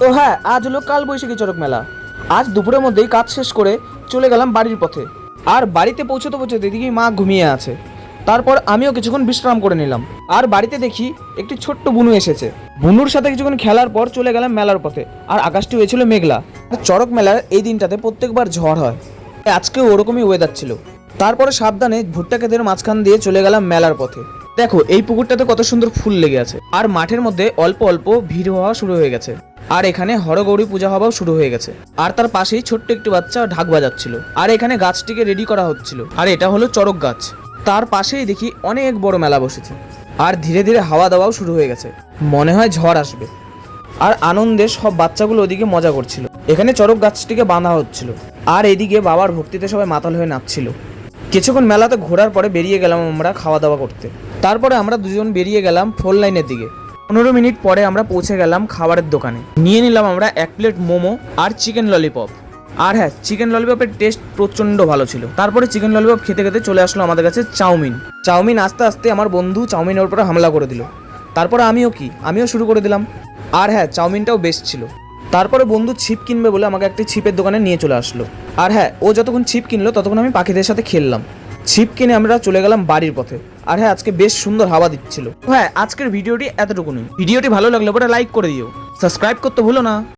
তো হ্যাঁ, আজ হলো কালবৈশাখী চড়ক মেলা। আজ দুপুরের মধ্যেই কাজ শেষ করে চলে গেলাম বাড়ির পথে। আর বাড়িতে পৌঁছতে পৌঁছতে দেখি মা ঘুমিয়ে আছে। তারপর আমিও কিছুক্ষণ বিশ্রাম করে নিলাম। আর বাড়িতে দেখি একটি ছোট্ট বুনু এসেছে। বুনুর সাথে কিছুক্ষণ খেলার পর চলে গেলাম মেলার পথে। আর আকাশটি হয়েছিল মেঘলা। আর চড়ক মেলার এই দিনটাতে প্রত্যেকবার ঝড় হয়, আজকেও ওরকমই ওয়েদার ছিল। তারপরে সাবধানে ভুট্টা ক্ষেতের মাঝখান দিয়ে চলে গেলাম মেলার পথে। দেখো এই পুকুরটাতে কত সুন্দর ফুল লেগে আছে। আর মাঠের মধ্যে অল্প অল্প ভিড় হওয়া শুরু হয়ে গেছে। আর এখানে হরগৌরী পূজা হওয়াও শুরু হয়ে গেছে। আর তার পাশেই ছোট্ট একটি বাচ্চা ঢাক বাজাচ্ছিল। আর এখানে গাছটিকে রেডি করা হচ্ছিল। আর এটা হলো চড়ক গাছ। তার পাশেই দেখি অনেক বড় মেলা বসেছে। আর ধীরে ধীরে হাওয়া দাওয়াও শুরু হয়ে গেছে, মনে হয় ঝড় আসবে। আর আনন্দে সব বাচ্চাগুলো ওদিকে মজা করছিল। এখানে চড়ক গাছটিকে বাঁধা হচ্ছিল। আর এদিকে বাবার ভক্তিতে সবাই মাতাল হয়ে নাচছিল। কিছুক্ষণ মেলাতে ঘোরার পরে বেরিয়ে গেলাম আমরা খাওয়া দাওয়া করতে। তারপরে আমরা দুজন বেরিয়ে গেলাম ফোর লাইনের দিকে। 15 মিনিট পরে আমরা পৌঁছে গেলাম খাবারের দোকানে। নিয়ে নিলাম আমরা 1 প্লেট মোমো আর চিকেন ললিপপ। আর হ্যাঁ, চিকেন ললিপপের টেস্ট প্রচণ্ড ভালো ছিল। তারপরে চিকেন ললিপপ খেতে খেতে চলে আসলো আমাদের কাছে চাউমিন আস্তে আস্তে আমার বন্ধু চাউমিনের উপরে হামলা করে দিল। তারপরে আমিও শুরু করে দিলাম। আর হ্যাঁ, চাউমিনটাও বেস্ট ছিল। তারপরে বন্ধু ছিপ কিনবে বলে আমাকে একটি ছিপের দোকানে নিয়ে চলে আসলো। আর হ্যাঁ, ও যতক্ষণ ছিপ কিনলো ততক্ষণ আমি পাখিদের সাথে খেললাম। ছিপ কিনে আমরা চলে গেলাম বাড়ির পথে। আর হ্যাঁ, আজকে বেশ সুন্দর হাওয়া দিচ্ছিল। হ্যাঁ, আজকের ভিডিওটি এতটুকুনি। ভিডিওটি ভালো লাগলে পরে লাইক করে দিও, সাবস্ক্রাইব করতে ভুলো না।